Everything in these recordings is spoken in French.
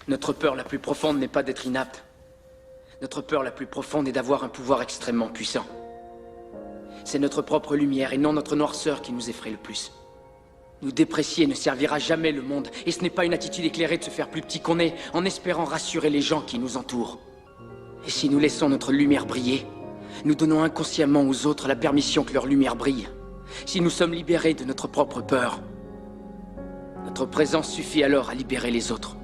Notre peur la plus profonde n'est pas d'être inapte. Notre peur la plus profonde est d'avoir un pouvoir extrêmement puissant. C'est notre propre lumière et non notre noirceur qui nous effraie le plus. Nous déprécier ne servira jamais le monde, et ce n'est pas une attitude éclairée de se faire plus petit qu'on est, en espérant rassurer les gens qui nous entourent. Et si nous laissons notre lumière briller, nous donnons inconsciemment aux autres la permission que leur lumière brille. Si nous sommes libérés de notre propre peur, notre présence suffit alors à libérer les autres.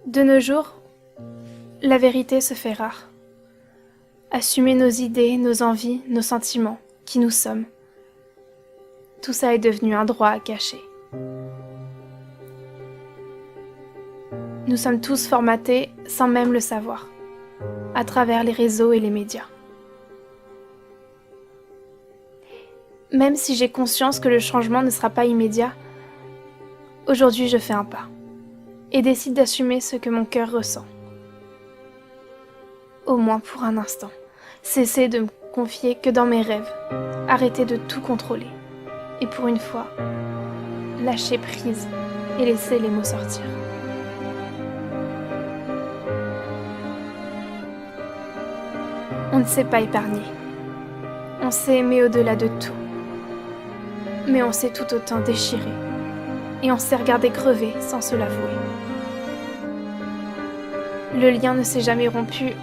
De nos jours, la vérité se fait rare. Assumer nos idées, nos envies, nos sentiments, qui nous sommes. Tout ça est devenu un droit à cacher. Nous sommes tous formatés sans même le savoir, à travers les réseaux et les médias. Même si j'ai conscience que le changement ne sera pas immédiat, aujourd'hui je fais un pas et décide d'assumer ce que mon cœur ressent. Au moins pour un instant, cesser de me confier que dans mes rêves, arrêter de tout contrôler et pour une fois, lâcher prise et laisser les mots sortir. On ne s'est pas épargné. On s'est aimé au-delà de tout. Mais on s'est tout autant déchiré. Et on s'est regardé crever sans se l'avouer. Le lien ne s'est jamais rompu,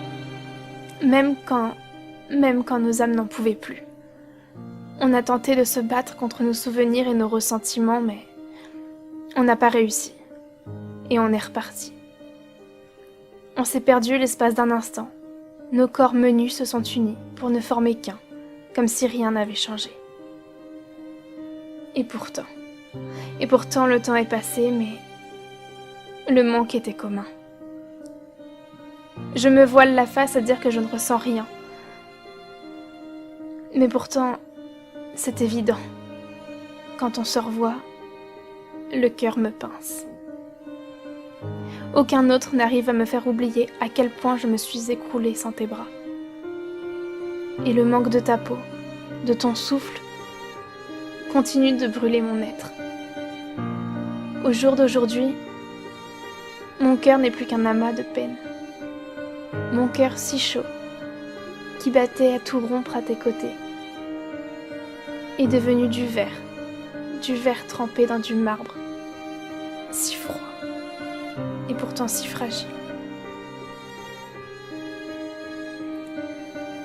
même quand nos âmes n'en pouvaient plus. On a tenté de se battre contre nos souvenirs et nos ressentiments, mais on n'a pas réussi. Et on est reparti. On s'est perdu l'espace d'un instant. Nos corps menus se sont unis pour ne former qu'un, comme si rien n'avait changé. Et pourtant le temps est passé, mais le manque était commun. Je me voile la face à dire que je ne ressens rien. Mais pourtant, c'est évident. Quand on se revoit, le cœur me pince. Aucun autre n'arrive à me faire oublier à quel point je me suis écroulée sans tes bras. Et le manque de ta peau, de ton souffle, continue de brûler mon être. Au jour d'aujourd'hui, mon cœur n'est plus qu'un amas de peine. Mon cœur si chaud, qui battait à tout rompre à tes côtés, est devenu du verre trempé dans du marbre, si froid. Et pourtant si fragile.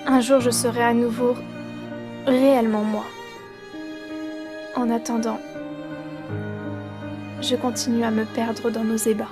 Un jour, je serai à nouveau réellement moi. En attendant, je continue à me perdre dans nos ébats.